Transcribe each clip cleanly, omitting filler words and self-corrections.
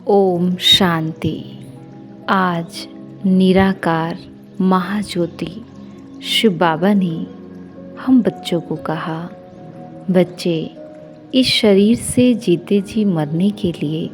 ओम शांति। आज निराकार महाज्योति शिव बाबा ने हम बच्चों को कहा, बच्चे इस शरीर से जीते जी मरने के लिए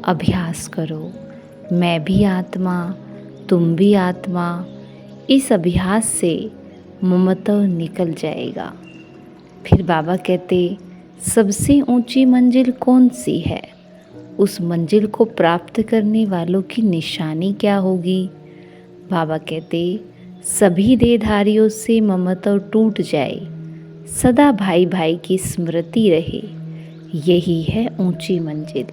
अभ्यास करो। मैं भी आत्मा, तुम भी आत्मा। इस अभ्यास से ममत्व निकल जाएगा। फिर बाबा कहते, सबसे ऊंची मंजिल कौन सी है? उस मंजिल को प्राप्त करने वालों की निशानी क्या होगी? बाबा कहते, सभी देहधारियों से ममत्व टूट जाए, सदा भाई भाई की स्मृति रहे, यही है ऊंची मंजिल।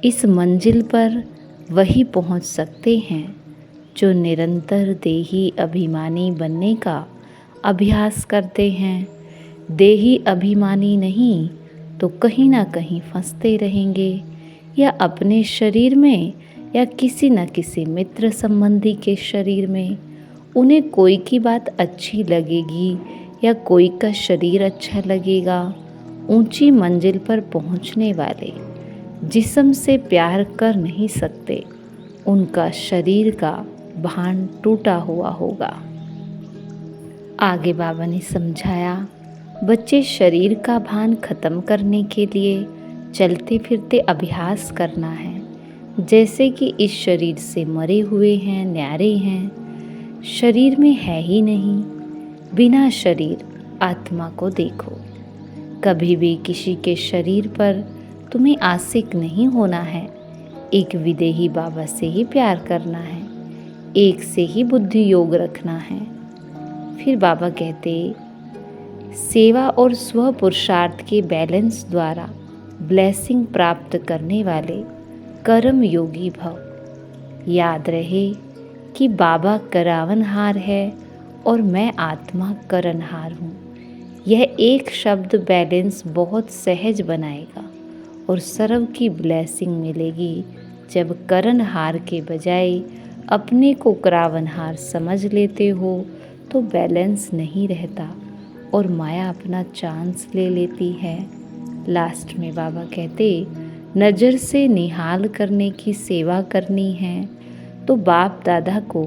इस मंजिल पर वही पहुंच सकते हैं जो निरंतर देही अभिमानी बनने का अभ्यास करते हैं। देही अभिमानी नहीं तो कहीं ना कहीं फंसते रहेंगे, या अपने शरीर में या किसी न किसी मित्र संबंधी के शरीर में। उन्हें कोई की बात अच्छी लगेगी या कोई का शरीर अच्छा लगेगा। ऊंची मंजिल पर पहुंचने वाले जिस्म से प्यार कर नहीं सकते, उनका शरीर का भान टूटा हुआ होगा। आगे बाबा ने समझाया, बच्चे शरीर का भान खत्म करने के लिए चलते फिरते अभ्यास करना है। जैसे कि इस शरीर से मरे हुए हैं, न्यारे हैं, शरीर में है ही नहीं। बिना शरीर आत्मा को देखो। कभी भी किसी के शरीर पर तुम्हें आशिक नहीं होना है। एक विदेही बाबा से ही प्यार करना है, एक से ही बुद्धि योग रखना है। फिर बाबा कहते, सेवा और स्व पुरुषार्थ के बैलेंस द्वारा ब्लेसिंग प्राप्त करने वाले कर्म योगी भव। याद रहे कि बाबा करावनहार है और मैं आत्मा करनहार हूँ। यह एक शब्द बैलेंस बहुत सहज बनाएगा और सर्व की ब्लेसिंग मिलेगी। जब करनहार के बजाय अपने को करावनहार समझ लेते हो तो बैलेंस नहीं रहता और माया अपना चांस ले लेती है। लास्ट में बाबा कहते, नज़र से निहाल करने की सेवा करनी है तो बाप दादा को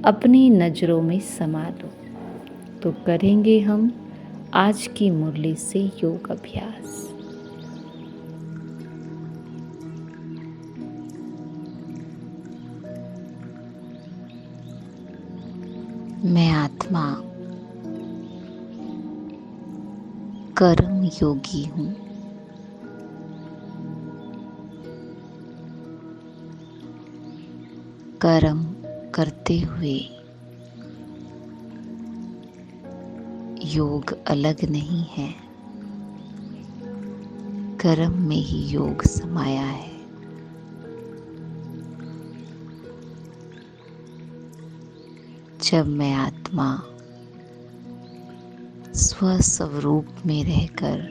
अपनी नज़रों में समा लो। तो करेंगे हम आज की मुरली से योग अभ्यास। मैं आत्मा कर्म योगी हूँ। कर्म करते हुए योग अलग नहीं है, कर्म में ही योग समाया है। जब मैं आत्मा स्वस्वरूप में रहकर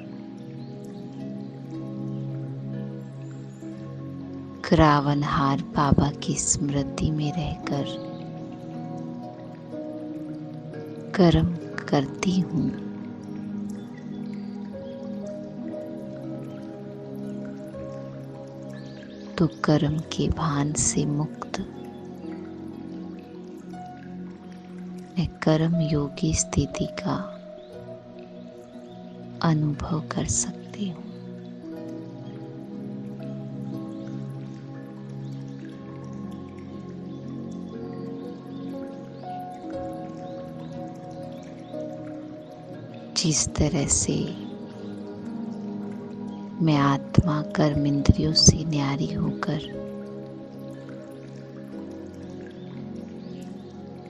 करावनहार बाबा की स्मृति में रहकर कर्म करती हूँ, तो कर्म के भान से मुक्त मैं कर्म योगी स्थिति का अनुभव कर सकती हूँ। जिस तरह से मैं आत्मा कर्म इंद्रियों से न्यारी होकर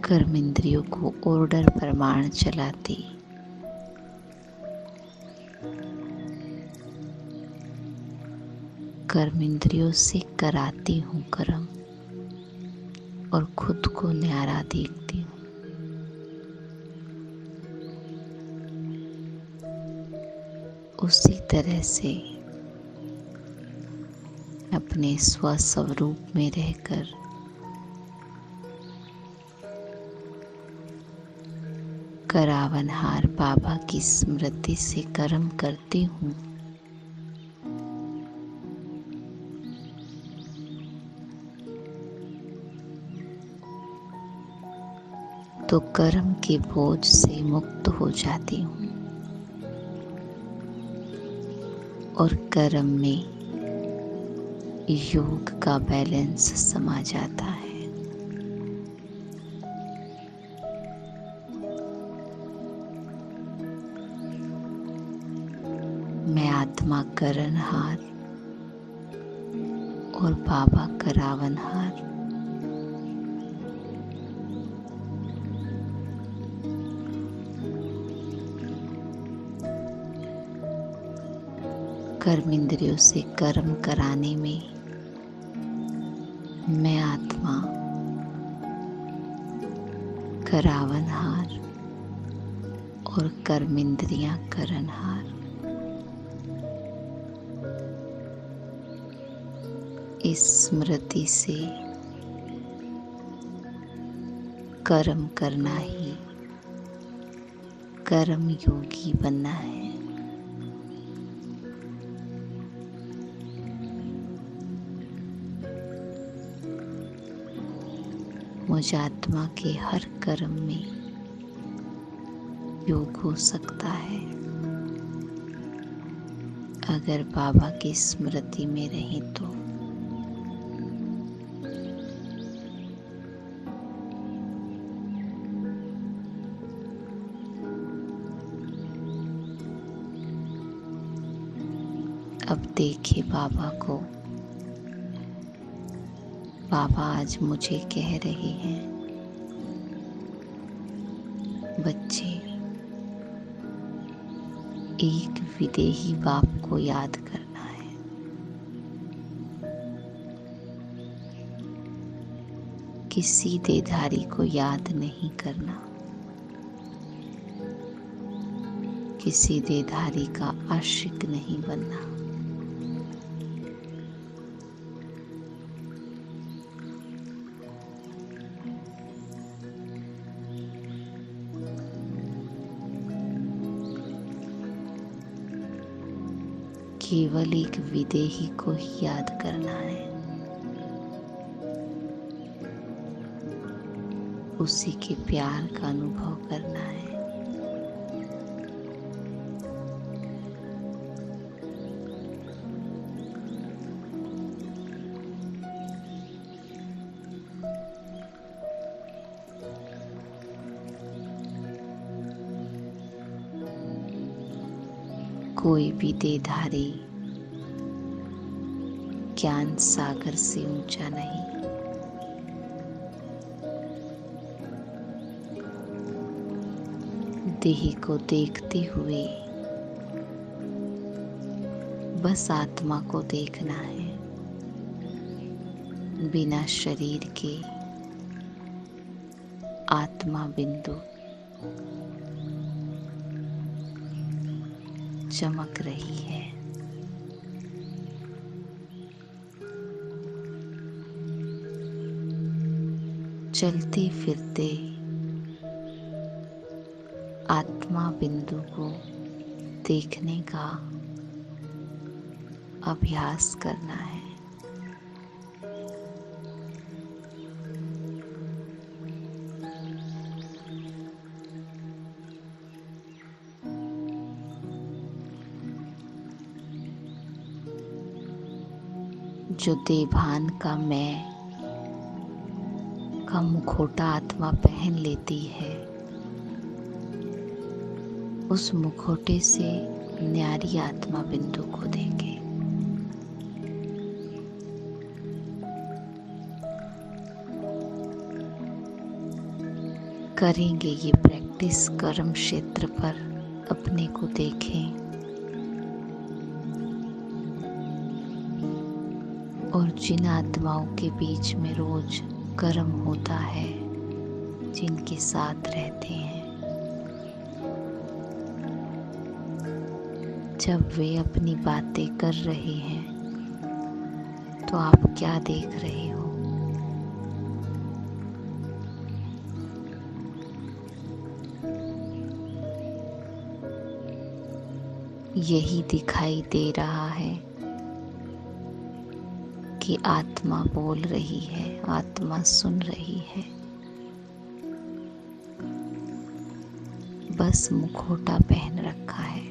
कर्म इंद्रियों को ऑर्डर प्रमाण चलाती, कर्म इंद्रियों से कराती हूँ कर्म और खुद को न्यारा देखती हूँ। उसी तरह से अपने स्वस्वरूप में रहकर करावनहार बाबा की स्मृति से कर्म करती हूँ तो कर्म के बोझ से मुक्त हो जाती हूँ और कर्म में योग का बैलेंस समा जाता है। मैं आत्मा करनहार और बाबा करावनहार कर्म इंद्रियों से कर्म कराने में मैं आत्मा करावनहार और कर्म इंद्रियां करनहार इस स्मृति से कर्म करना ही कर्म योगी बनना है। मुझ आत्मा के हर कर्म में योग हो सकता है अगर बाबा की स्मृति में रहे तो। अब देखे बाबा को। बाबा आज मुझे कह रहे हैं, बच्चे एक विदेही बाप को याद करना है। किसी देधारी को याद नहीं करना। किसी देधारी का आशिक नहीं बनना। केवल एक विदेही को ही याद करना है। उसी के प्यार का अनुभव करना है। कोई भी देधारी ज्ञान सागर से ऊंचा नहीं। देह को देखते हुए बस आत्मा को देखना है। बिना शरीर के आत्मा बिंदु चमक रही है। चलते फिरते आत्मा बिंदु को देखने का अभ्यास करना है। जो देभान का मैं का मुखौटा आत्मा पहन लेती है, उस मुखौटे से न्यारी आत्मा बिंदु को देखे। करेंगे ये प्रैक्टिस कर्म क्षेत्र पर अपने को देखें और जिन आत्माओं के बीच में रोज कर्म होता है, जिनके साथ रहते हैं, जब वे अपनी बातें कर रहे हैं तो आप क्या देख रहे हो? यही दिखाई दे रहा है कि आत्मा बोल रही है, आत्मा सुन रही है। बस मुखौटा पहन रखा है।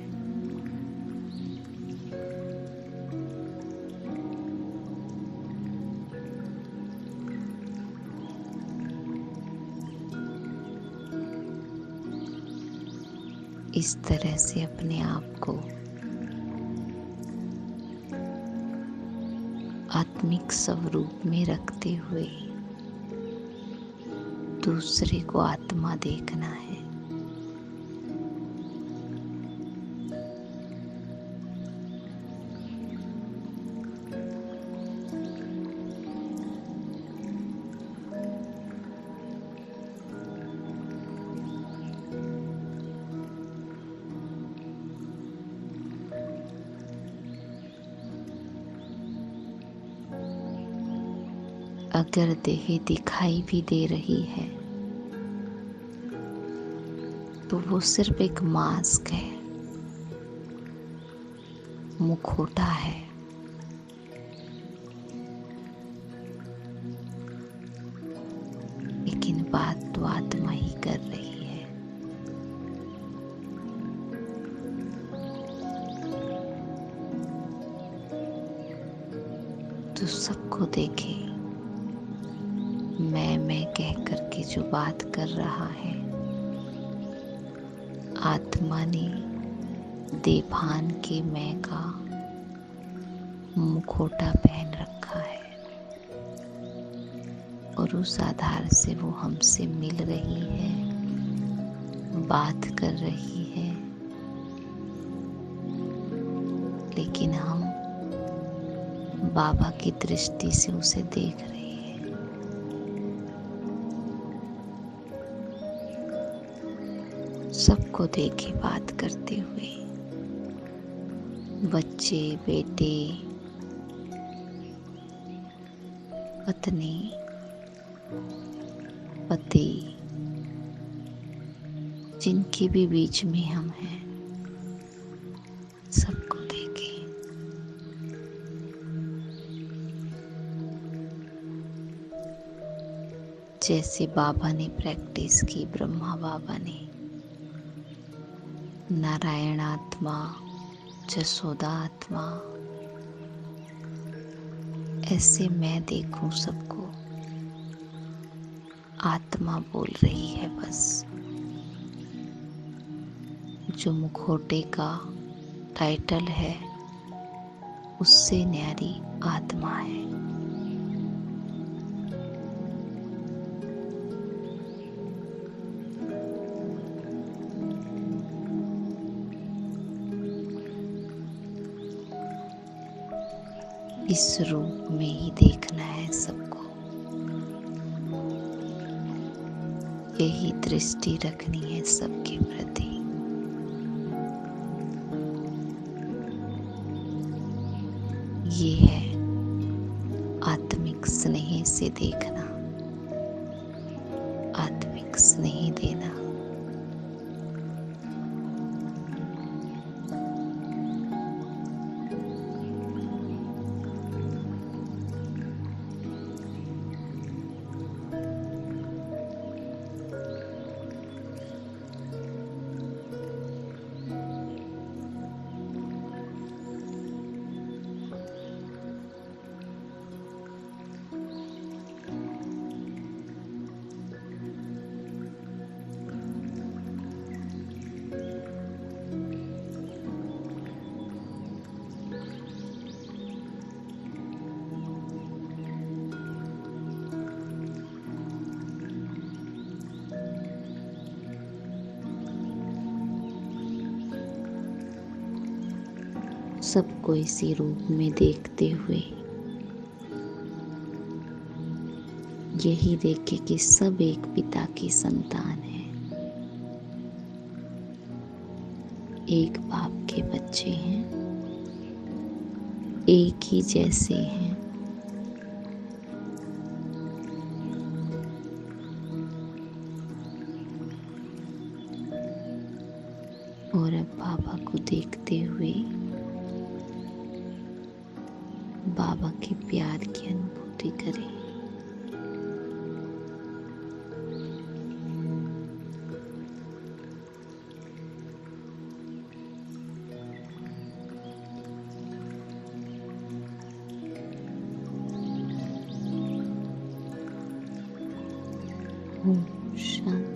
इस तरह से अपने आप को आत्मिक स्वरूप में रखते हुए दूसरे को आत्मा देखना है। अगर देह दिखाई भी दे रही है तो वो सिर्फ एक मास्क है, मुखौटा है। लेकिन बात तो आत्मा ही कर रही है। तो सबको देखे, मैं कह करके जो बात कर रहा है, आत्मा ने देभान के मैं का मुखौटा पहन रखा है और उस आधार से वो हमसे मिल रही है, बात कर रही है। लेकिन हम बाबा की दृष्टि से उसे देख रहे हैं। सबको देखे बात करते हुए, बच्चे, बेटे, पत्नी, पति, जिनके भी बीच में हम हैं, सबको देखे। जैसे बाबा ने प्रैक्टिस की, ब्रह्मा बाबा ने, नारायण आत्मा, जसोदा आत्मा, ऐसे मैं देखूं सबको। आत्मा बोल रही है बस। जो मुखौटे का टाइटल है उससे न्यारी आत्मा है। इस रूप में ही देखना है सबको, यही दृष्टि रखनी है सबके प्रति। ये है आत्मिक स्नेह से देखना, आत्मिक स्नेह देना। सबको इसी रूप में देखते हुए यही देखे कि सब एक पिता की संतान है, एक बाप के बच्चे हैं, एक ही जैसे हैं। और अब बाबा को देखते हुए बाबा के प्यार की अनुभूति करें। ओम शांति।